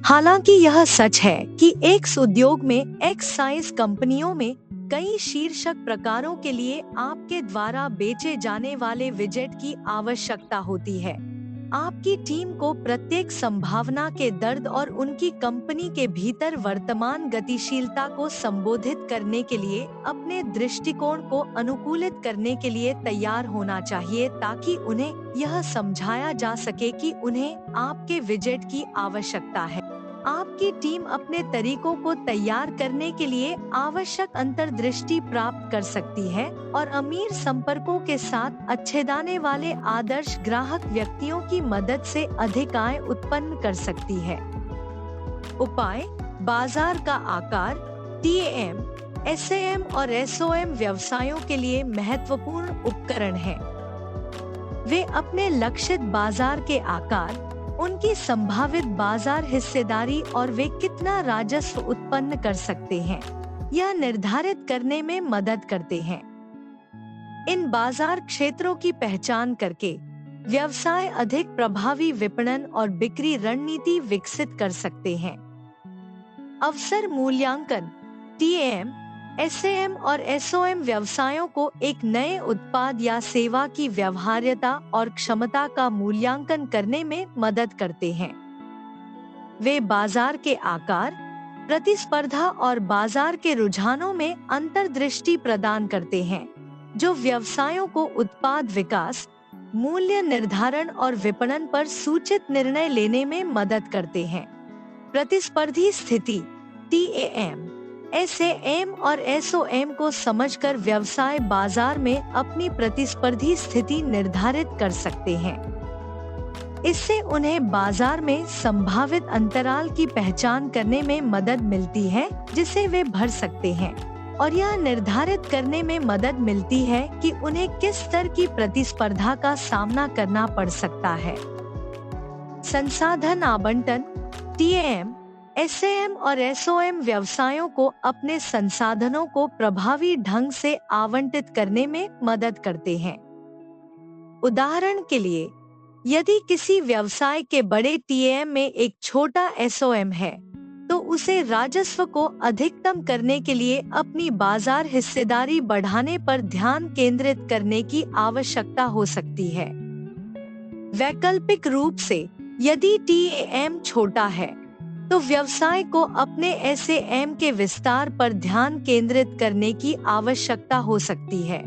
हालांकि यह सच है कि एक्स उद्योग में एक्स साइज कंपनियों में कई शीर्षक प्रकारों के लिए आपके द्वारा बेचे जाने वाले विजेट की आवश्यकता होती है। आपकी टीम को प्रत्येक संभावना के दर्द और उनकी कंपनी के भीतर वर्तमान गतिशीलता को संबोधित करने के लिए अपने दृष्टिकोण को अनुकूलित करने के लिए तैयार होना चाहिए, ताकि उन्हें यह समझाया जा सके कि उन्हें आपके विजेट की आवश्यकता है। आपकी टीम अपने तरीकों को तैयार करने के लिए आवश्यक अंतर्दृष्टि प्राप्त कर सकती है और अमीर संपर्कों के साथ अच्छेदाने वाले आदर्श ग्राहक व्यक्तियों की मदद से अधिक आय उत्पन्न कर सकती है। उपाय: बाजार का आकार। टीएएम, एसएएम और एसओएम व्यवसायों के लिए महत्वपूर्ण उपकरण हैं। वे अपने लक्षित बाजार के आकार, उनकी संभावित बाजार हिस्सेदारी और वे कितना राजस्व उत्पन्न कर सकते हैं, यह निर्धारित करने में मदद करते हैं। इन बाजार क्षेत्रों की पहचान करके व्यवसाय अधिक प्रभावी विपणन और बिक्री रणनीति विकसित कर सकते हैं। अवसर मूल्यांकन। टीएएम, एसएएम और एसओएम व्यवसायों को एक नए उत्पाद या सेवा की व्यवहार्यता और क्षमता का मूल्यांकन करने में मदद करते हैं। वे बाजार के आकार, प्रतिस्पर्धा और बाजार के रुझानों में अंतर्दृष्टि प्रदान करते हैं, जो व्यवसायों को उत्पाद विकास, मूल्य निर्धारण और विपणन पर सूचित निर्णय लेने में मदद करते हैं। प्रतिस्पर्धी स्थिति। टीएएम, एसएएम और एसओएम को समझकर व्यवसाय बाजार में अपनी प्रतिस्पर्धी स्थिति निर्धारित कर सकते हैं। इससे उन्हें बाजार में संभावित अंतराल की पहचान करने में मदद मिलती है जिसे वे भर सकते हैं, और यह निर्धारित करने में मदद मिलती है कि उन्हें किस स्तर की प्रतिस्पर्धा का सामना करना पड़ सकता है। संसाधन आवंटन। टीएएम, एसएएम और एसओएम व्यवसायों को अपने संसाधनों को प्रभावी ढंग से आवंटित करने में मदद करते हैं। उदाहरण के लिए, यदि किसी व्यवसाय के बड़े टीएएम में एक छोटा एसओएम है, तो उसे राजस्व को अधिकतम करने के लिए अपनी बाजार हिस्सेदारी बढ़ाने पर ध्यान केंद्रित करने की आवश्यकता हो सकती है। वैकल्पिक रूप से, यदि टीएएम छोटा है, तो व्यवसाय को अपने एसएएम के विस्तार पर ध्यान केंद्रित करने की आवश्यकता हो सकती है।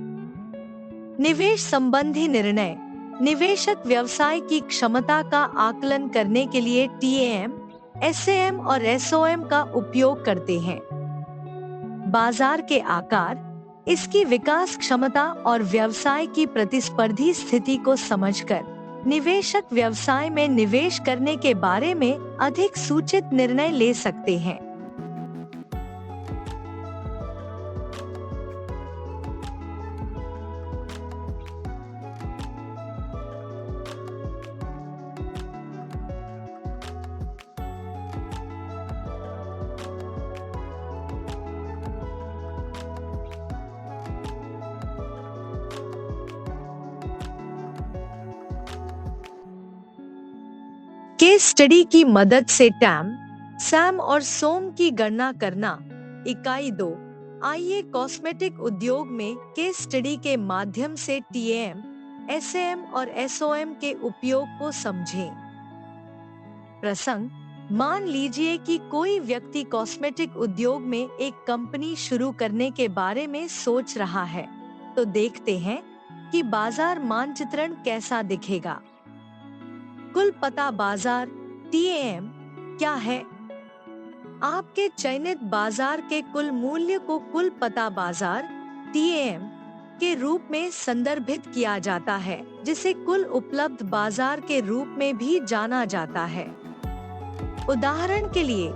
निवेश संबंधी निर्णय। निवेशक व्यवसाय की क्षमता का आकलन करने के लिए टीएएम, एसएएम और एसओएम का उपयोग करते हैं। बाजार के आकार, इसकी विकास क्षमता और व्यवसाय की प्रतिस्पर्धी स्थिति को समझकर निवेशक व्यवसाय में निवेश करने के बारे में अधिक सूचित निर्णय ले सकते हैं। केस स्टडी की मदद से टैम, सैम और सोम की गणना करना। इकाई 2। आइए कॉस्मेटिक उद्योग में केस स्टडी के माध्यम से टीएएम, एसएएम और एसओएम के उपयोग को समझें। प्रसंग: मान लीजिए कि कोई व्यक्ति कॉस्मेटिक उद्योग में एक कंपनी शुरू करने के बारे में सोच रहा है। तो देखते हैं कि बाजार मानचित्रण कैसा दिखेगा। कुल पता बाजार टीएएम क्या है? आपके चयनित बाजार के कुल मूल्य को कुल पता बाजार टीएएम के रूप में संदर्भित किया जाता है, जिसे कुल उपलब्ध बाजार के रूप में भी जाना जाता है। उदाहरण के लिए,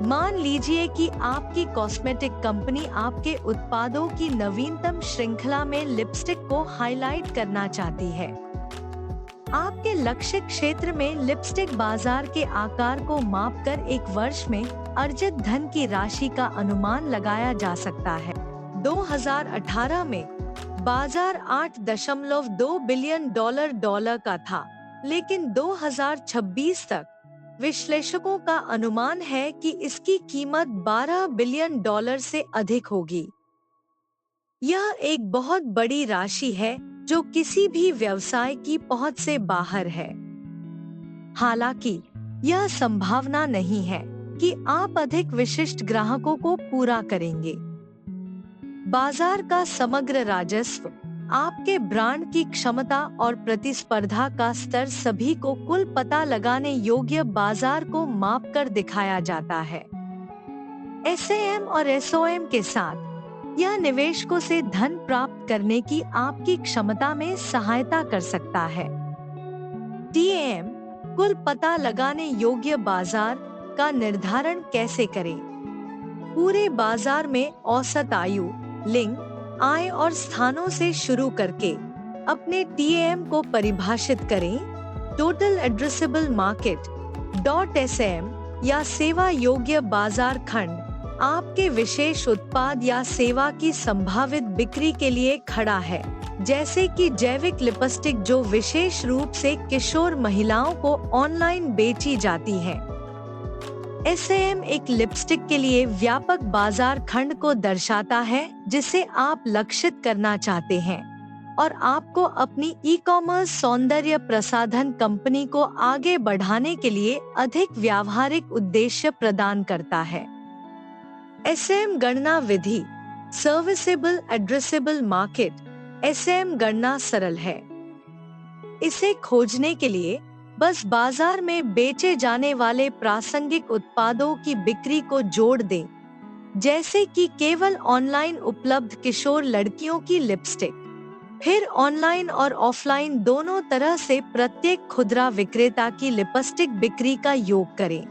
मान लीजिए कि आपकी कॉस्मेटिक कंपनी आपके उत्पादों की नवीनतम श्रृंखला में लिपस्टिक को हाईलाइट करना चाहती है। आपके लक्ष्य क्षेत्र में लिपस्टिक बाजार के आकार को मापकर एक वर्ष में अर्जित धन की राशि का अनुमान लगाया जा सकता है। 2018 में बाजार $8.2 बिलियन का था, लेकिन 2026 तक विश्लेषकों का अनुमान है कि इसकी कीमत $12 बिलियन से अधिक होगी। यह एक बहुत बड़ी राशि है जो किसी भी व्यवसाय की पहुंच से बाहर है। हालांकि यह संभावना नहीं है कि आप अधिक विशिष्ट ग्राहकों को पूरा करेंगे। बाजार का समग्र राजस्व, आपके ब्रांड की क्षमता और प्रतिस्पर्धा का स्तर सभी को कुल पता लगाने योग्य बाजार को मापकर दिखाया जाता है। एसएएम और एसओएम के साथ यह निवेशकों से धन प्राप्त करने की आपकी क्षमता में सहायता कर सकता है। टीएएम, कुल पता लगाने योग्य बाजार का निर्धारण कैसे करें? पूरे बाजार में औसत आयु, लिंग, आय और स्थानों से शुरू करके अपने टीएएम को परिभाषित करें। टोटल एड्रेसेबल मार्केट .sm या सेवा योग्य बाजार खंड आपके विशेष उत्पाद या सेवा की संभावित बिक्री के लिए खड़ा है, जैसे कि जैविक लिपस्टिक जो विशेष रूप से किशोर महिलाओं को ऑनलाइन बेची जाती है। एसएएम एक लिपस्टिक के लिए व्यापक बाजार खंड को दर्शाता है जिसे आप लक्षित करना चाहते हैं और आपको अपनी ई-कॉमर्स सौंदर्य प्रसाधन कंपनी को आगे बढ़ाने के लिए अधिक व्यावहारिक उद्देश्य प्रदान करता है। एसएएम गणना विधि, सर्विसेबल एड्रेसेबल मार्केट। एसएएम गणना सरल है। इसे खोजने के लिए बस बाजार में बेचे जाने वाले प्रासंगिक उत्पादों की बिक्री को जोड़ दें, जैसे कि केवल ऑनलाइन उपलब्ध किशोर लड़कियों की लिपस्टिक। फिर ऑनलाइन और ऑफलाइन दोनों तरह से प्रत्येक खुदरा विक्रेता की लिपस्टिक बिक्री का योग करें।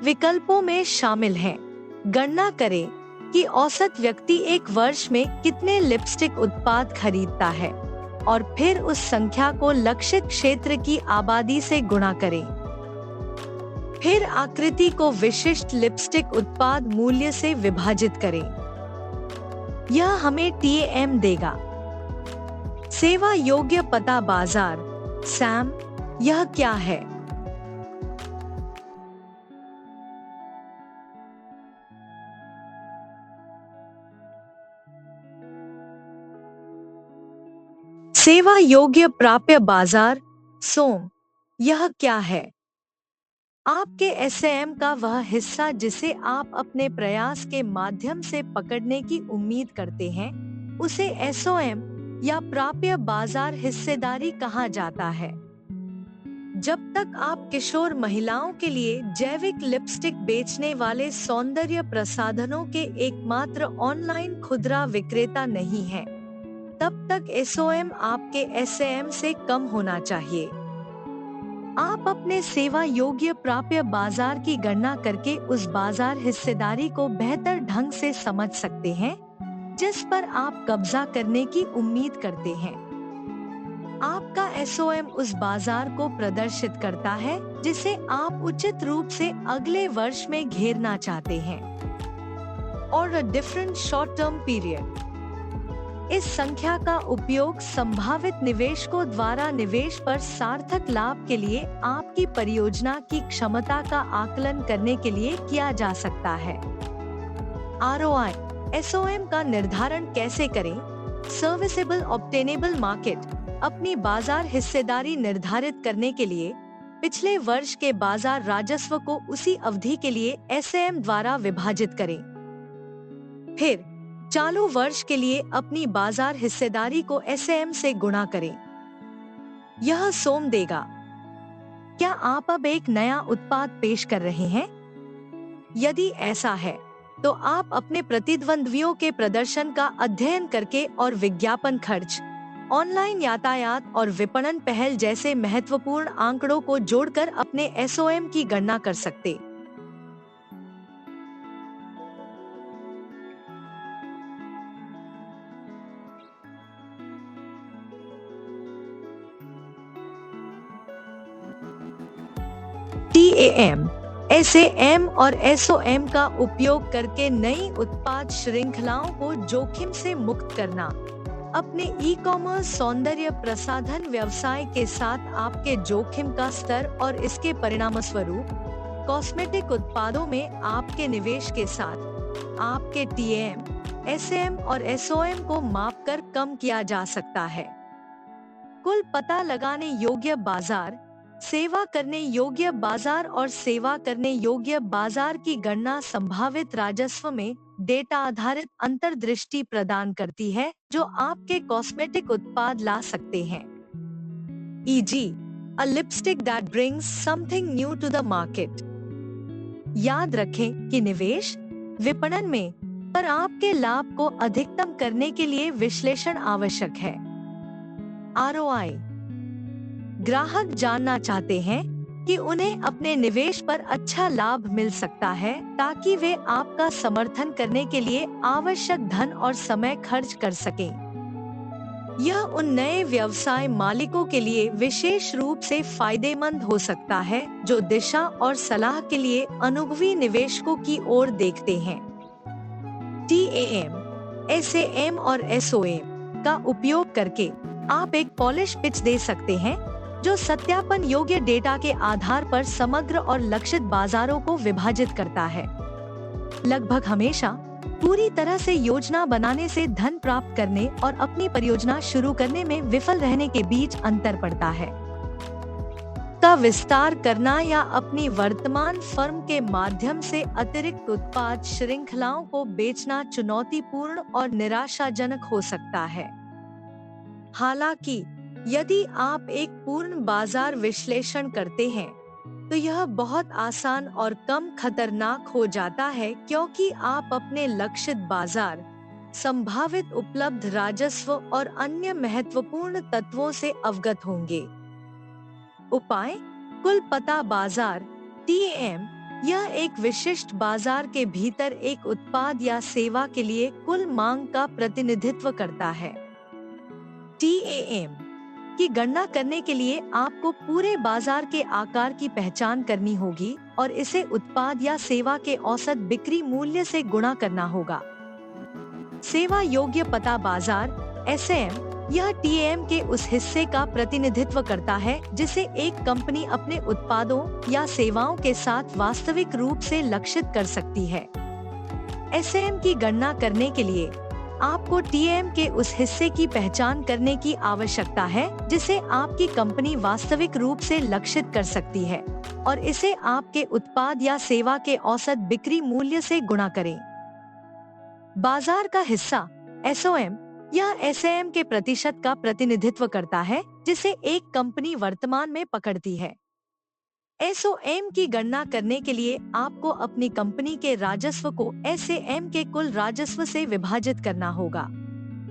विकल्पों में शामिल हैं: गणना करें कि औसत व्यक्ति एक वर्ष में कितने लिपस्टिक उत्पाद खरीदता है और फिर उस संख्या को लक्षित क्षेत्र की आबादी से गुणा करें। फिर आकृति को विशिष्ट लिपस्टिक उत्पाद मूल्य से विभाजित करें। यह हमें टीएएम देगा। सेवा योग्य पता बाजार (SAM) यह क्या है? सेवा योग्य प्राप्य बाजार (SOM) यह क्या है? आपके एसएएम का वह हिस्सा जिसे आप अपने प्रयास के माध्यम से पकड़ने की उम्मीद करते हैं, उसे एसओएम या प्राप्य बाजार हिस्सेदारी कहा जाता है। जब तक आप किशोर महिलाओं के लिए जैविक लिपस्टिक बेचने वाले सौंदर्य प्रसाधनों के एकमात्र ऑनलाइन खुदरा विक्रेता नहीं हैं, तब तक एसओएम आपके एसएएम से कम होना चाहिए। आप अपने सेवा योग्य प्राप्य बाजार की गणना करके उस बाजार हिस्सेदारी को बेहतर ढंग से समझ सकते हैं जिस पर आप कब्जा करने की उम्मीद करते हैं। आपका एसओएम उस बाजार को प्रदर्शित करता है जिसे आप उचित रूप से अगले वर्ष में घेरना चाहते हैं। और a different short term period. इस संख्या का उपयोग संभावित निवेशकों द्वारा निवेश पर सार्थक लाभ के लिए आपकी परियोजना की क्षमता का आकलन करने के लिए किया जा सकता है। आरओआई एसओएम का निर्धारण कैसे करें? Serviceable obtainable market. अपनी बाजार हिस्सेदारी निर्धारित करने के लिए पिछले वर्ष के बाजार राजस्व को उसी अवधि के लिए एसएएम द्वारा विभाजित करें। फिर चालू वर्ष के लिए अपनी बाजार हिस्सेदारी को एसएएम से गुणा करें। यह सोम देगा। क्या आप अब एक नया उत्पाद पेश कर रहे हैं? यदि ऐसा है, तो आप अपने प्रतिद्वंद्वियों के प्रदर्शन का अध्ययन करके और विज्ञापन खर्च, ऑनलाइन यातायात और विपणन पहल जैसे महत्वपूर्ण आंकड़ों को जोड़कर अपने एसओएम की गणना कर सकते। टीएएम, एसएएम और एसओएम का उपयोग करके नई उत्पाद श्रृंखलाओं को जोखिम से मुक्त करना। अपने ई कॉमर्स सौंदर्य प्रसाधन व्यवसाय के साथ आपके जोखिम का स्तर और इसके परिणामस्वरूप कॉस्मेटिक उत्पादों में आपके निवेश के साथ आपके टीएम, एसएम और एसओएम को मापकर कम किया जा सकता है। कुल पता लगाने योग्य बाजार, सेवा करने योग्य बाजार और सेवा करने योग्य बाजार की गणना संभावित राजस्व में डेटा आधारित अंतर्दृष्टि प्रदान करती है जो आपके कॉस्मेटिक उत्पाद ला सकते हैं। E.g. a lipstick that brings something new to the market। याद रखें कि निवेश विपणन में पर आपके लाभ को अधिकतम करने के लिए विश्लेषण आवश्यक है। ROI, ग्राहक जानना चाहते हैं कि उन्हें अपने निवेश पर अच्छा लाभ मिल सकता है ताकि वे आपका समर्थन करने के लिए आवश्यक धन और समय खर्च कर सकें। यह उन नए व्यवसाय मालिकों के लिए विशेष रूप से फायदेमंद हो सकता है जो दिशा और सलाह के लिए अनुभवी निवेशकों की ओर देखते हैं। TAM, SAM और SOM का उपयोग करके आप एक पॉलिश पिच दे सकते हैं जो सत्यापन योग्य डेटा के आधार पर समग्र और लक्षित बाजारों को विभाजित करता है। लगभग हमेशा पूरी तरह से योजना बनाने से धन प्राप्त करने और अपनी परियोजना शुरू करने में विफल रहने के बीच अंतर पड़ता है। का विस्तार करना या अपनी वर्तमान फर्म के माध्यम से अतिरिक्त उत्पाद श्रृंखलाओं को बेचना चुनौतीपूर्ण और निराशाजनक हो सकता है। हालांकि यदि आप एक पूर्ण बाजार विश्लेषण करते हैं तो यह बहुत आसान और कम खतरनाक हो जाता है क्योंकि आप अपने लक्षित बाजार, संभावित उपलब्ध राजस्व और अन्य महत्वपूर्ण तत्वों से अवगत होंगे। उपाय, कुल पता बाजार TAM, यह एक विशिष्ट बाजार के भीतर एक उत्पाद या सेवा के लिए कुल मांग का प्रतिनिधित्व करता है। TAM की गणना करने के लिए आपको पूरे बाजार के आकार की पहचान करनी होगी और इसे उत्पाद या सेवा के औसत बिक्री मूल्य से गुणा करना होगा। सेवा योग्य पता बाजार SM, यह TAM के उस हिस्से का प्रतिनिधित्व करता है जिसे एक कंपनी अपने उत्पादों या सेवाओं के साथ वास्तविक रूप से लक्षित कर सकती है। SM की गणना करने के लिए आपको TAM के उस हिस्से की पहचान करने की आवश्यकता है जिसे आपकी कंपनी वास्तविक रूप से लक्षित कर सकती है और इसे आपके उत्पाद या सेवा के औसत बिक्री मूल्य से गुणा करें। बाजार का हिस्सा SOM, यह SAM के प्रतिशत का प्रतिनिधित्व करता है जिसे एक कंपनी वर्तमान में पकड़ती है। SOM की गणना करने के लिए आपको अपनी कंपनी के राजस्व को SAM के कुल राजस्व से विभाजित करना होगा।